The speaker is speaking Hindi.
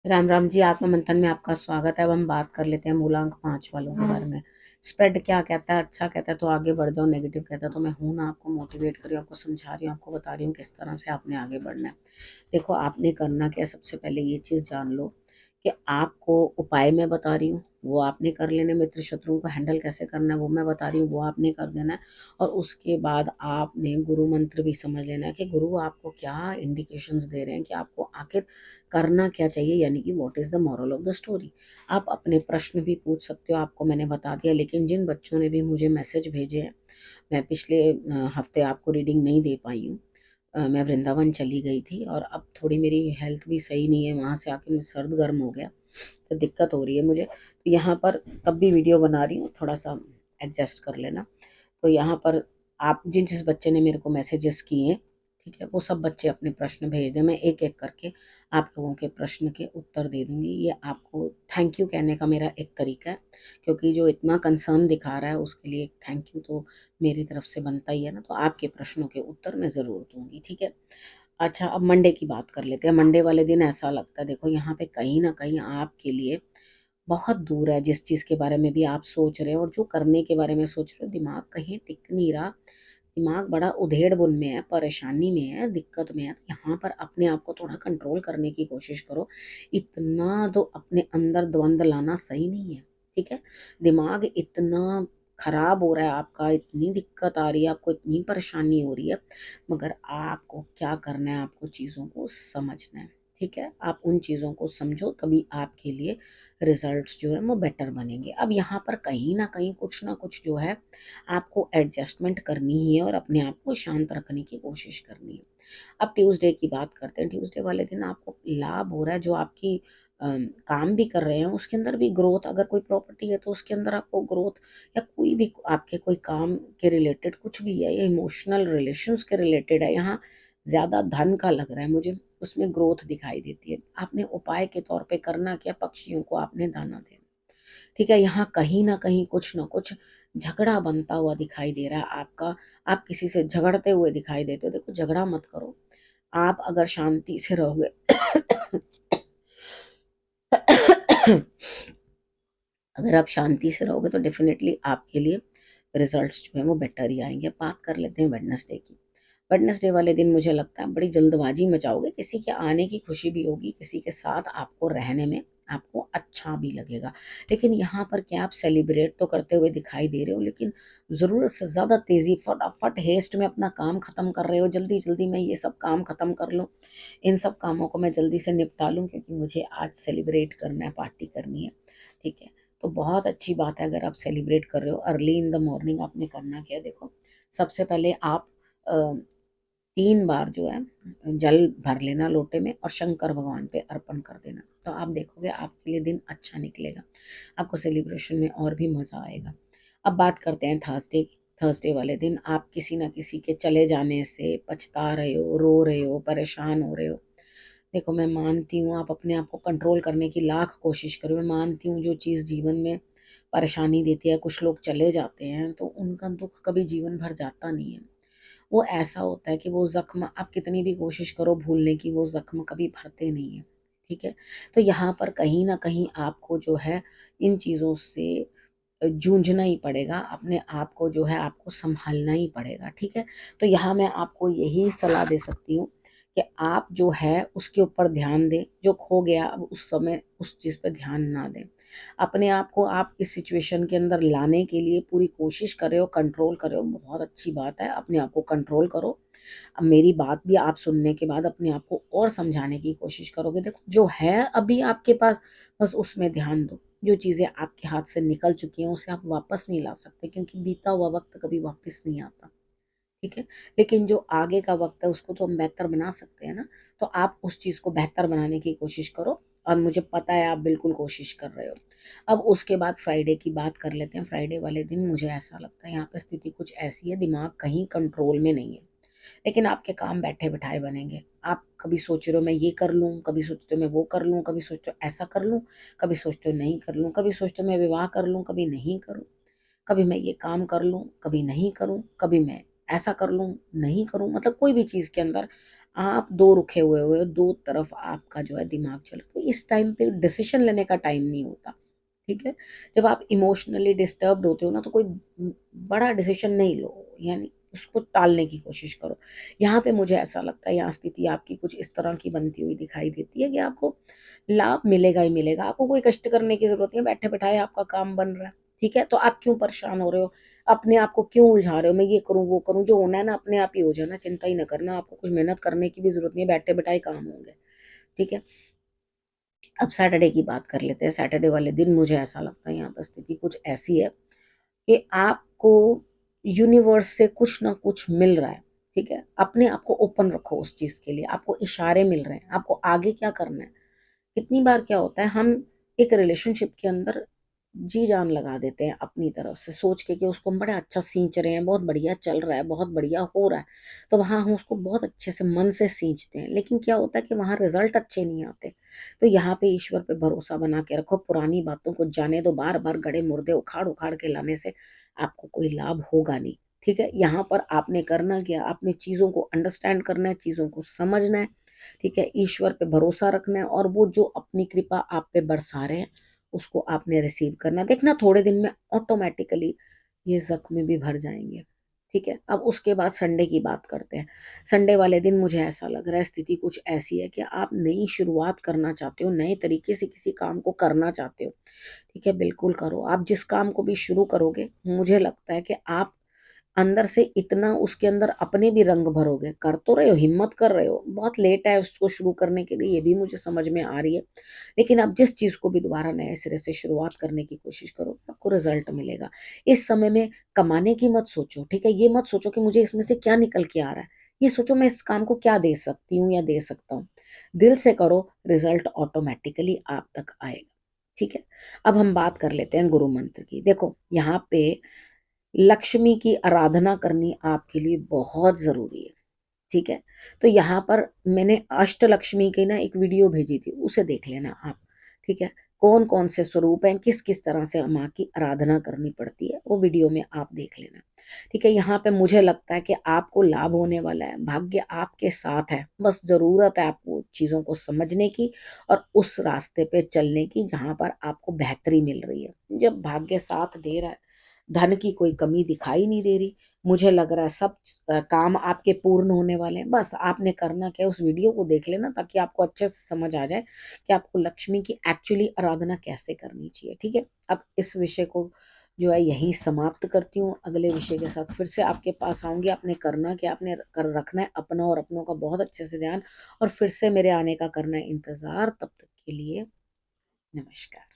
राम राम जी। आत्म मंथन में आपका स्वागत है। अब हम बात कर लेते हैं मूलांक 5 वालों के बारे में। स्प्रेड क्या कहता है? अच्छा कहता है तो आगे बढ़ जाओ, नेगेटिव कहता है तो मैं हूं ना, आपको मोटिवेट कर रही हूँ, आपको समझा रही हूँ, आपको बता रही हूँ किस तरह से आपने आगे बढ़ना है। देखो, आपने करना क्या है, सबसे पहले ये चीज़ जान लो कि आपको उपाय मैं बता रही हूँ वो आपने कर लेने, मित्र शत्रुओं को हैंडल कैसे करना है वो मैं बता रही हूँ, वो आपने कर देना है। और उसके बाद आपने गुरु मंत्र भी समझ लेना है कि गुरु आपको क्या इंडिकेशंस दे रहे हैं कि आपको आखिर करना क्या चाहिए, यानी कि what is the moral of the story. आप अपने प्रश्न भी पूछ सकते हो, आपको मैंने बता दिया। लेकिन जिन बच्चों ने भी मुझे मैसेज भेजे हैं, मैं पिछले हफ्ते आपको रीडिंग नहीं दे पाई हूँ। मैं वृंदावन चली गई थी और अब थोड़ी मेरी हेल्थ भी सही नहीं है, वहाँ से आके मुझे सर्द गर्म हो गया तो दिक्कत हो रही है मुझे। तो यहाँ पर तब भी वीडियो बना रही हूँ, थोड़ा सा एडजस्ट कर लेना। तो यहाँ पर आप जिन जिस बच्चे ने मेरे को मैसेजेस किए, ठीक है, वो सब बच्चे अपने प्रश्न भेज दें, मैं एक एक करके आप लोगों के प्रश्न के उत्तर दे दूंगी। ये आपको थैंक यू कहने का मेरा एक तरीका है, क्योंकि जो इतना कंसर्न दिखा रहा है उसके लिए थैंक यू तो मेरी तरफ से बनता ही है ना। तो आपके प्रश्नों के उत्तर मैं ज़रूर दूंगी, ठीक है। अच्छा, अब मंडे की बात कर लेते हैं। मंडे वाले दिन ऐसा लगता है, देखो यहाँ पे कहीं ना कहीं आपके लिए बहुत दूर है जिस चीज़ के बारे में भी आप सोच रहे हो और जो करने के बारे में सोच रहे हो, दिमाग कहीं टिक नहीं रहा। दिमाग बड़ा उधेड़-बुन में है, परेशानी में है, दिक्कत में है। तो यहाँ पर अपने आप को थोड़ा कंट्रोल करने की कोशिश करो। इतना तो अपने अंदर द्वंद लाना सही नहीं है, ठीक है? दिमाग इतना खराब हो रहा है आपका, इतनी दिक्कत आ रही है, आपको इतनी परेशानी हो रही है, मगर आपको क्या करना है, आपको चीज़ों को समझना है, ठीक है? आप उन चीज़ों को समझो, तभी आपके लिए रिज़ल्ट्स जो है वो बेटर बनेंगे। अब यहाँ पर कहीं न कहीं कुछ न कुछ जो है आपको एडजस्टमेंट करनी ही है और अपने आप को शांत रखने की कोशिश करनी है। अब ट्यूसडे की बात करते हैं। ट्यूसडे वाले दिन आपको लाभ हो रहा है, जो आपकी काम भी कर रहे हैं उसके अंदर भी ग्रोथ, अगर कोई प्रॉपर्टी है तो उसके अंदर आपको ग्रोथ, या कोई भी आपके कोई काम के रिलेटेड कुछ भी है या इमोशनल रिलेशंस के रिलेटेड है, यहाँ ज़्यादा धन का लग रहा है मुझे, उसमें ग्रोथ दिखाई देती है। आपने उपाय के तौर पे करना क्या, पक्षियों को आपने दाना देना, ठीक है। यहाँ कहीं न कहीं कुछ न कुछ झगड़ा बनता हुआ दिखाई दे रहा है आपका, आप किसी से झगड़ते हुए दिखाई देते हो। देखो, झगड़ा मत करो, आप अगर शांति से रहोगे अगर आप शांति से रहोगे तो डेफ़िनेटली आपके लिए रिज़ल्ट्स जो हैं वो बेटर ही आएँगे। बात कर लेते हैं वेडनेसडे की। वेडनेसडे वाले दिन मुझे लगता है बड़ी जल्दबाजी मचाओगे, किसी के आने की खुशी भी होगी, किसी के साथ आपको रहने में आपको अच्छा भी लगेगा। लेकिन यहाँ पर क्या आप सेलिब्रेट तो करते हुए दिखाई दे रहे हो, लेकिन ज़रूरत से ज़्यादा तेज़ी, फटाफट हेस्ट में अपना काम ख़त्म कर रहे हो, जल्दी-जल्दी मैं ये सब काम ख़त्म कर लूँ, इन सब कामों को मैं जल्दी से निपटा लूँ क्योंकि मुझे आज सेलिब्रेट करना है, पार्टी करनी है, ठीक है। तो बहुत अच्छी बात है अगर आप सेलिब्रेट कर रहे हो। अर्ली इन द मॉर्निंग आपने करना क्या है, देखो, सबसे पहले आप अ, 3 बार जो है जल भर लेना लोटे में और शंकर भगवान पे अर्पण कर देना। तो आप देखोगे आपके लिए दिन अच्छा निकलेगा, आपको सेलिब्रेशन में और भी मज़ा आएगा। अब बात करते हैं थर्सडे की। थर्सडे वाले दिन आप किसी न किसी के चले जाने से पछता रहे हो, रो रहे हो, परेशान हो रहे हो। देखो, मैं मानती हूँ आप अपने आप को कंट्रोल करने की लाख कोशिश करो। मैं मानती हूँ जो चीज़ जीवन में परेशानी देती है, कुछ लोग चले जाते हैं तो उनका दुःख कभी जीवन भर जाता नहीं है। वो ऐसा होता है कि वो ज़ख्म आप कितनी भी कोशिश करो भूलने की, वो ज़ख्म कभी भरते नहीं हैं, ठीक है? तो यहाँ पर कहीं न कहीं आपको जो है इन चीज़ों से जूझना ही पड़ेगा, अपने आप को जो है आपको सँभालना ही पड़ेगा, ठीक है? तो यहाँ मैं आपको यही सलाह दे सकती हूँ कि आप जो है उसके ऊपर ध्यान दें, जो खो गया अब उस समय उस चीज़ पे ध्यान ना दें। अपने आप को आप इस सिचुएशन के अंदर लाने के लिए पूरी कोशिश कर रहे हो, कंट्रोल कर रहे हो, बहुत अच्छी बात है, अपने आप को कंट्रोल करो। अब मेरी बात भी आप सुनने के बाद अपने आप को और समझाने की कोशिश करोगे। देखो, जो है अभी आपके पास, बस उसमें ध्यान दो। जो चीज़ें आपके हाथ से निकल चुकी हैं उसे आप वापस नहीं ला सकते, क्योंकि बीता हुआ वक़्त कभी वापस नहीं आता, ठीक है? लेकिन जो आगे का वक़्त है उसको तो हम बेहतर बना सकते हैं ना, तो आप उस चीज़ को बेहतर बनाने की कोशिश करो और मुझे पता है आप बिल्कुल कोशिश कर रहे हो। अब उसके बाद फ्राइडे की बात कर लेते हैं। फ्राइडे वाले दिन मुझे ऐसा लगता है यहाँ पे स्थिति कुछ ऐसी है, दिमाग कहीं कंट्रोल में नहीं है। लेकिन आपके काम बैठे-बिठाए बनेंगे। आप कभी सोच रहे हो मैं ये कर लूँ, कभी सोचते हो मैं वो कर लूँ, कभी सोचते हो ऐसा कर लूँ, कभी सोचते हो नहीं कर लूँ, कभी सोचते हो मैं विवाह कर लूँ, कभी नहीं करूँ, कभी मैं ये काम कर लूँ, कभी नहीं करूँ, कभी मैं ऐसा कर लूँ, नहीं करूँ। मतलब कोई भी चीज़ के अंदर आप दो रुखे हुए हुए हो, दो तरफ आपका जो है दिमाग चल, तो इस टाइम पे डिसीजन लेने का टाइम नहीं होता। ठीक है, जब आप इमोशनली डिस्टर्ब्ड होते हो ना, तो कोई बड़ा डिसीजन नहीं लो, यानी उसको टालने की कोशिश करो। यहाँ पे मुझे ऐसा लगता है, यहाँ स्थिति आपकी कुछ इस तरह की बनती हुई दिखाई देती है कि आपको लाभ मिलेगा ही मिलेगा, आपको कोई कष्ट करने की जरूरत नहीं है, बैठे बैठाए आपका काम बन रहा है। ठीक है, तो आप क्यों परेशान हो रहे हो, अपने आप को क्यों उलझा रहे हो, मैं ये करूँ वो करूँ, जो होना है ना अपने आप ही हो जाना, चिंता ही ना करना, आपको कुछ मेहनत करने की भी जरूरत नहीं है, बैठे बैठाए काम होंगे। ठीक है, अब सैटरडे की बात कर लेते हैं। सैटरडे वाले दिन मुझे ऐसा लगता है यहाँ पर स्थिति कुछ ऐसी है कि आपको यूनिवर्स से कुछ ना कुछ मिल रहा है। ठीक है, अपने आप को ओपन रखो उस चीज के लिए, आपको इशारे मिल रहे हैं, आपको आगे क्या करना है। कितनी बार क्या होता है, हम एक रिलेशनशिप के अंदर जी जान लगा देते हैं अपनी तरफ से, सोच के कि उसको हम बड़ा अच्छा सींच रहे हैं, बहुत बढ़िया चल रहा है, बहुत बढ़िया हो रहा है, तो वहां हम उसको बहुत अच्छे से मन से सींचते हैं, लेकिन क्या होता है कि वहां रिजल्ट अच्छे नहीं आते। तो यहाँ पे ईश्वर पे भरोसा बना के रखो, पुरानी बातों को जाने दो, बार बार गड़े मुर्दे उखाड़ उखाड़ के लाने से आपको कोई लाभ होगा नहीं। ठीक है, यहाँ पर आपने करना क्या, आपने चीजों को अंडरस्टैंड करना है, चीजों को समझना है। ठीक है, ईश्वर पे भरोसा रखना है, और वो जो अपनी कृपा आप पे बरसा रहे हैं उसको आपने रिसीव करना, देखना थोड़े दिन में ऑटोमेटिकली ये जख्म भी भर जाएंगे। ठीक है, अब उसके बाद संडे की बात करते हैं। संडे वाले दिन मुझे ऐसा लग रहा है स्थिति कुछ ऐसी है कि आप नई शुरुआत करना चाहते हो, नए तरीके से किसी काम को करना चाहते हो। ठीक है, बिल्कुल करो, आप जिस काम को भी शुरू करोगे मुझे लगता है कि आप अंदर से इतना उसके अंदर अपने भी रंग भरोगे, कर तो रहे हो, हिम्मत कर रहे हो, बहुत लेट है उसको शुरू करने के लिए, ये भी मुझे समझ में आ रही है, लेकिन आप जिस चीज को भी दोबारा नए सिरे से शुरुआत करने की कोशिश करो, आपको रिजल्ट मिलेगा। इस समय में कमाने की मत सोचो। ठीक है, ये मत सोचो कि मुझे इसमें से क्या निकल के आ रहा है, ये सोचो मैं इस काम को क्या दे सकती हूँ या दे सकता हूँ। दिल से करो, रिजल्ट ऑटोमेटिकली आप तक आएगा। ठीक है, अब हम बात कर लेते हैं गुरु मंत्र की। देखो यहाँ पे लक्ष्मी की आराधना करनी आपके लिए बहुत जरूरी है। ठीक है, तो यहाँ पर मैंने अष्ट लक्ष्मी की ना एक वीडियो भेजी थी, उसे देख लेना आप। ठीक है, कौन कौन से स्वरूप हैं, किस किस तरह से माँ की आराधना करनी पड़ती है, वो वीडियो में आप देख लेना। ठीक है, यहाँ पे मुझे लगता है कि आपको लाभ होने वाला है, भाग्य आपके साथ है, बस जरूरत है आपको चीजों को समझने की और उस रास्ते पे चलने की जहां पर आपको बेहतरी मिल रही है। जब भाग्य साथ दे रहा है, धन की कोई कमी दिखाई नहीं दे रही, मुझे लग रहा है सब काम आपके पूर्ण होने वाले हैं। बस आपने करना क्या है, उस वीडियो को देख लेना ताकि आपको अच्छे से समझ आ जाए कि आपको लक्ष्मी की एक्चुअली आराधना कैसे करनी चाहिए। ठीक है, अब इस विषय को जो है यहीं समाप्त करती हूँ, अगले विषय के साथ फिर से आपके पास आऊंगी। आपने करना क्या, आपने कर रखना है अपना और अपनों का बहुत अच्छे से ध्यान, और फिर से मेरे आने का करना है इंतजार। तब तक के लिए नमस्कार।